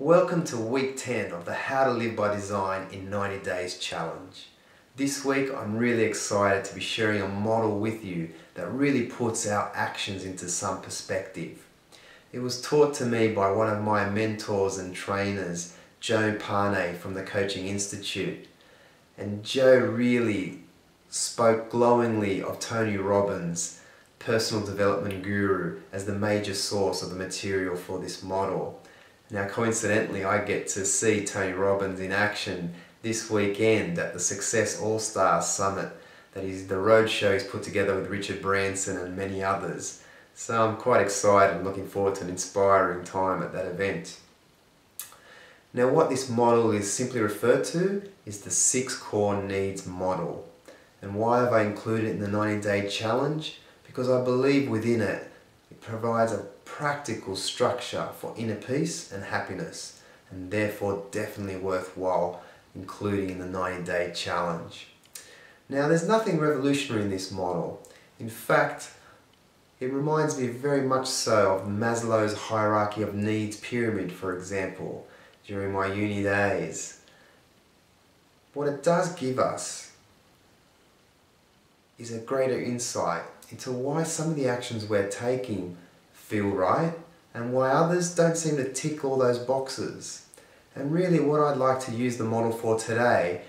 Welcome to week 10 of the How to Live by Design in 90 Days Challenge. This week I'm really excited to be sharing a model with you that really puts our actions into some perspective. It was taught to me by one of my mentors and trainers, Joe Parnay from the Coaching Institute. And Joe really spoke glowingly of Tony Robbins, personal development guru, as the major source of the material for this model. Now coincidentally, I get to see Tony Robbins in action this weekend at the Success All-Stars Summit that is the roadshow he's put together with Richard Branson and many others. So I'm quite excited and looking forward to an inspiring time at that event. Now what this model is simply referred to is the 6 core needs model. And why have I included it in the 90-day challenge? Because I believe within it, it provides a practical structure for inner peace and happiness, and therefore definitely worthwhile including in the 90-day challenge. Now there's nothing revolutionary in this model. In fact, it reminds me very much so of Maslow's hierarchy of needs pyramid, for example, during my uni days. What it does give us is a greater insight into why some of the actions we're taking feel right and why others don't seem to tick all those boxes. And really what I'd like to use the model for today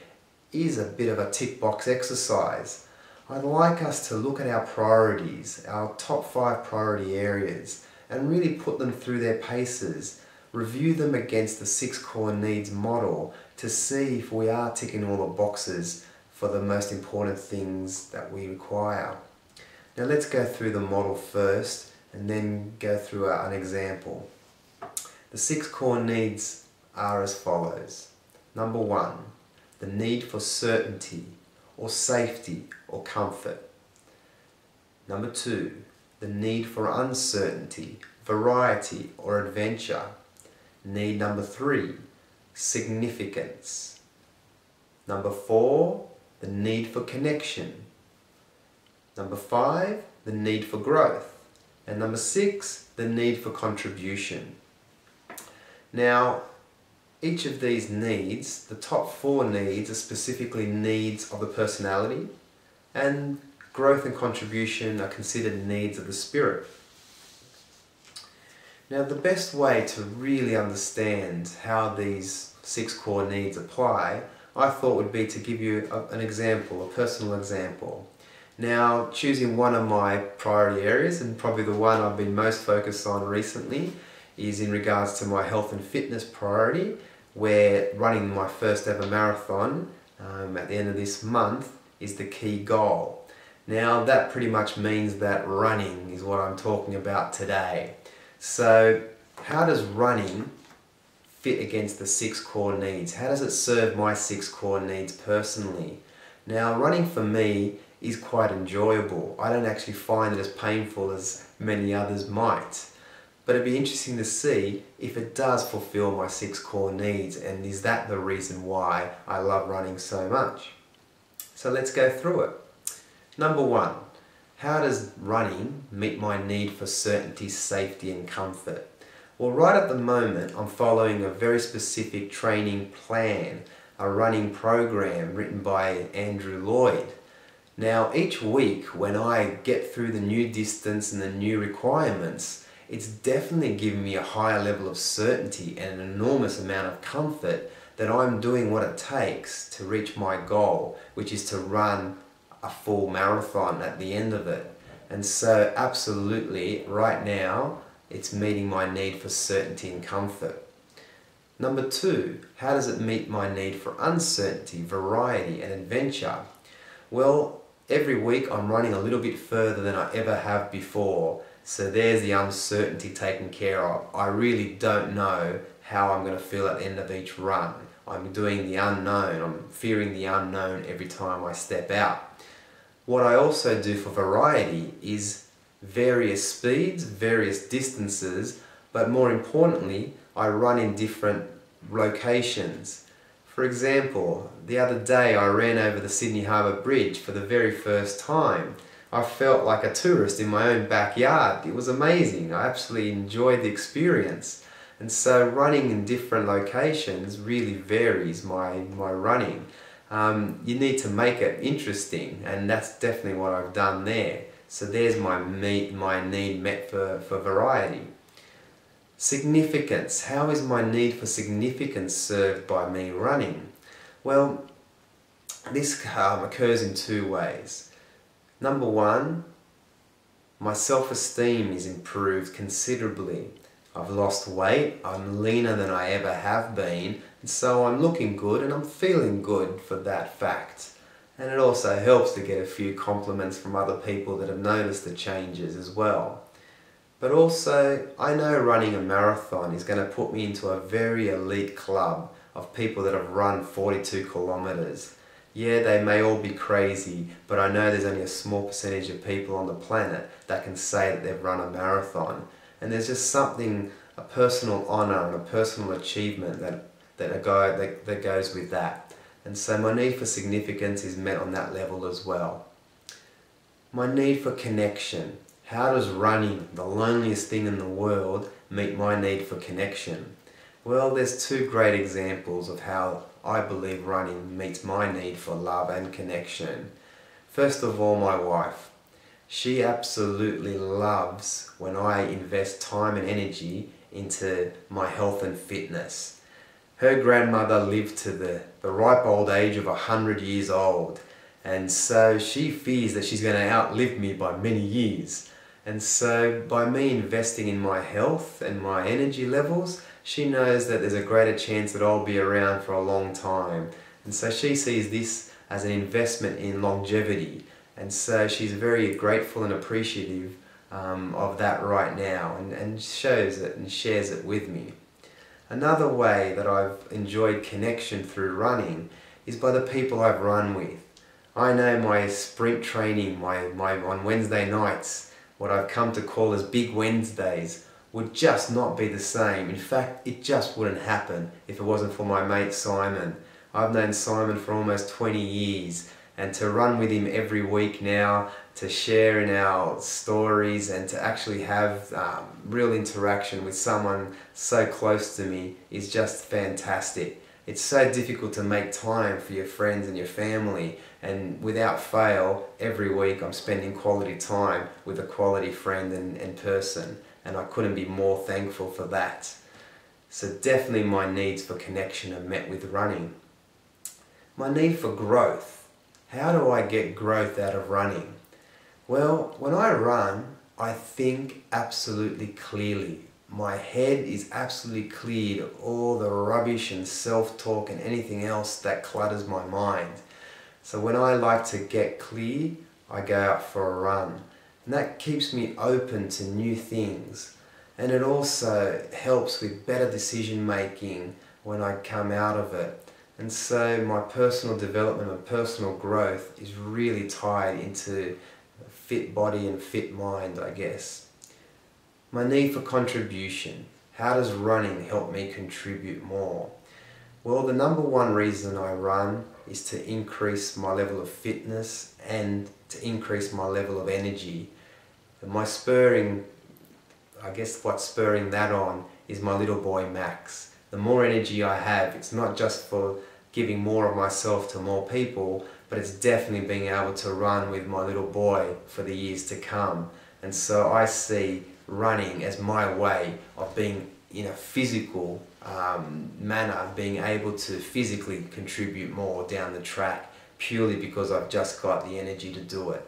is a bit of a tick box exercise. I'd like us to look at our priorities, our top 5 priority areas, and really put them through their paces, review them against the 6 core needs model to see if we are ticking all the boxes for the most important things that we require. Now let's go through the model first and then go through an example. The 6 core needs are as follows. Number 1, the need for certainty or safety or comfort. Number 2, the need for uncertainty, variety or adventure. Need number 3, significance. Number 4, the need for connection. Number 5, the need for growth. And number 6, the need for contribution. Now, each of these needs, the top 4 needs, are specifically needs of the personality, and growth and contribution are considered needs of the spirit. Now, the best way to really understand how these 6 core needs apply, I thought would be to give you an example, a personal example. Now, choosing one of my priority areas, and probably the one I've been most focused on recently, is in regards to my health and fitness priority, where running my first ever marathon at the end of this month is the key goal. Now, that pretty much means that running is what I'm talking about today. So, how does running fit against the 6 core needs? How does it serve my 6 core needs personally? Now, running for me is quite enjoyable. I don't actually find it as painful as many others might. But it'd be interesting to see if it does fulfill my 6 core needs, and is that the reason why I love running so much? So let's go through it. Number 1, how does running meet my need for certainty, safety and comfort? Well, right at the moment I'm following a very specific training plan, a running program written by Andrew Lloyd. Now each week when I get through the new distance and the new requirements, it's definitely given me a higher level of certainty and an enormous amount of comfort that I'm doing what it takes to reach my goal, which is to run a full marathon at the end of it. And so absolutely right now it's meeting my need for certainty and comfort. Number 2, how does it meet my need for uncertainty, variety and adventure? Well, every week I'm running a little bit further than I ever have before, so there's the uncertainty taken care of. I really don't know how I'm going to feel at the end of each run. I'm doing the unknown, I'm fearing the unknown every time I step out. What I also do for variety is various speeds, various distances, but more importantly, I run in different locations. For example, the other day I ran over the Sydney Harbour Bridge for the very first time. I felt like a tourist in my own backyard. It was amazing. I absolutely enjoyed the experience. And so running in different locations really varies my running. You need to make it interesting, and that's definitely what I've done there. So there's my need met for variety. Significance. How is my need for significance served by me running? Well, this occurs in two ways. Number one, my self-esteem is improved considerably. I've lost weight, I'm leaner than I ever have been, and so I'm looking good and I'm feeling good for that fact. And it also helps to get a few compliments from other people that have noticed the changes as well. But also, I know running a marathon is going to put me into a very elite club of people that have run 42 kilometers. Yeah, they may all be crazy, but I know there's only a small percentage of people on the planet that can say that they've run a marathon. And there's just something, a personal honour and a personal achievement that goes with that. And so my need for significance is met on that level as well. My need for connection. How does running, the loneliest thing in the world, meet my need for connection? Well, there's two great examples of how I believe running meets my need for love and connection. First of all, my wife. She absolutely loves when I invest time and energy into my health and fitness. Her grandmother lived to the ripe old age of 100 years old, and so she fears that she's going to outlive me by many years. And so by me investing in my health and my energy levels, she knows that there's a greater chance that I'll be around for a long time. And so she sees this as an investment in longevity. And so she's very grateful and appreciative of that right now, and shows it and shares it with me. Another way that I've enjoyed connection through running is by the people I've run with. I know my sprint training, on Wednesday nights, what I've come to call as Big Wednesdays, would just not be the same. In fact, it just wouldn't happen if it wasn't for my mate Simon. I've known Simon for almost 20 years, and to run with him every week now, to share in our stories and to actually have real interaction with someone so close to me is just fantastic. It's so difficult to make time for your friends and your family, and without fail, every week I'm spending quality time with a quality friend and person, and I couldn't be more thankful for that. So definitely my needs for connection are met with running. My need for growth. How do I get growth out of running? Well, when I run, I think absolutely clearly. My head is absolutely cleared of all the rubbish and self-talk and anything else that clutters my mind. So when I like to get clear, I go out for a run. And that keeps me open to new things. And it also helps with better decision making when I come out of it. And so my personal development and personal growth is really tied into a fit body and fit mind, I guess. My need for contribution. How does running help me contribute more? Well, the number one reason I run is to increase my level of fitness and to increase my level of energy. And my spurring, I guess what's spurring that on is my little boy Max. The more energy I have, it's not just for giving more of myself to more people, but it's definitely being able to run with my little boy for the years to come. And so I see running as my way of being in a physical manner, being able to physically contribute more down the track purely because I've just got the energy to do it.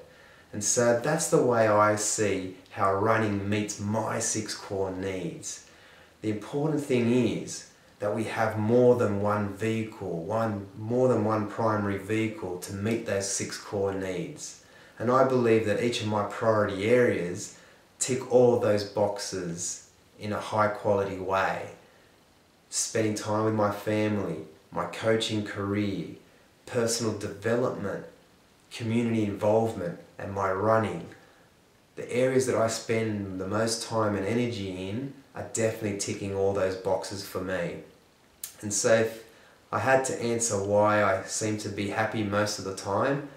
And so that's the way I see how running meets my 6 core needs. The important thing is that we have more than one vehicle, more than one primary vehicle to meet those 6 core needs. And I believe that each of my priority areas tick all of those boxes in a high quality way. Spending time with my family, my coaching career, personal development, community involvement, and my running. The areas that I spend the most time and energy in are definitely ticking all those boxes for me. And so if I had to answer why I seem to be happy most of the time,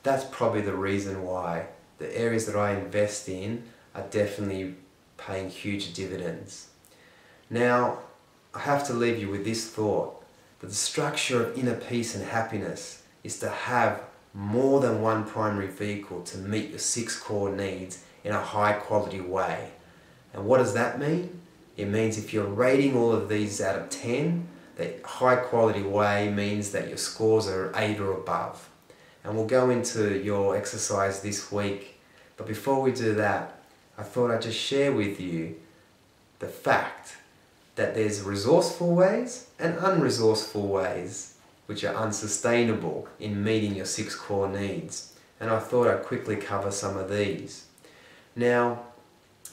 that's probably the reason why. The areas that I invest in are definitely paying huge dividends. Now, I have to leave you with this thought, that the structure of inner peace and happiness is to have more than one primary vehicle to meet your 6 core needs in a high quality way. And what does that mean? It means if you're rating all of these out of 10, the high quality way means that your scores are 8 or above. And we'll go into your exercise this week. But before we do that, I thought I'd just share with you the fact that there's resourceful ways and unresourceful ways which are unsustainable in meeting your 6 core needs. And I thought I'd quickly cover some of these. Now,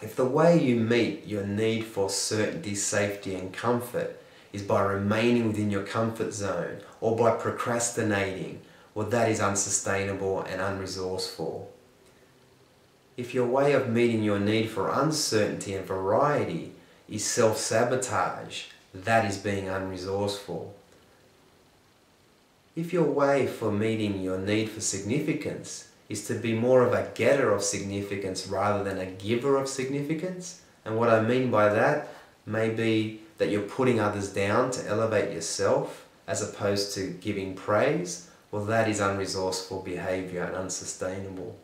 if the way you meet your need for certainty, safety and comfort is by remaining within your comfort zone or by procrastinating, well, that is unsustainable and unresourceful. If your way of meeting your need for uncertainty and variety is self-sabotage, that is being unresourceful. If your way for meeting your need for significance is to be more of a getter of significance rather than a giver of significance, and what I mean by that may be that you're putting others down to elevate yourself as opposed to giving praise, well, that is unresourceful behavior and unsustainable.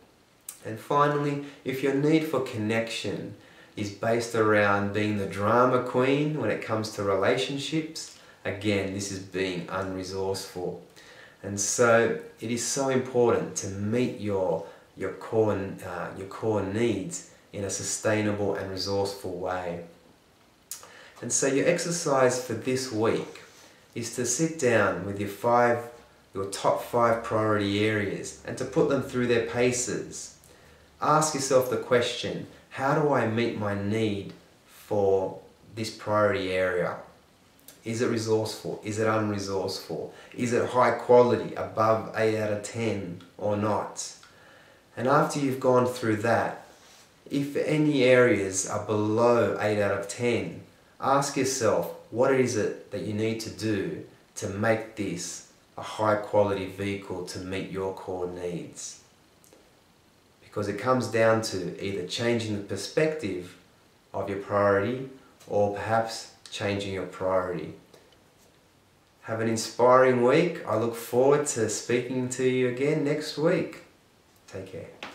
And finally, if your need for connection is based around being the drama queen when it comes to relationships, again, this is being unresourceful. And so it is so important to meet your core needs in a sustainable and resourceful way. And so your exercise for this week is to sit down with your top 5 priority areas and to put them through their paces. Ask yourself the question, how do I meet my need for this priority area? Is it resourceful? Is it unresourceful? Is it high quality, above 8 out of 10 or not? And after you've gone through that, if any areas are below 8 out of 10, ask yourself what is it that you need to do to make this a high quality vehicle to meet your core needs. Because it comes down to either changing the perspective of your priority or perhaps changing your priority. Have an inspiring week. I look forward to speaking to you again next week. Take care.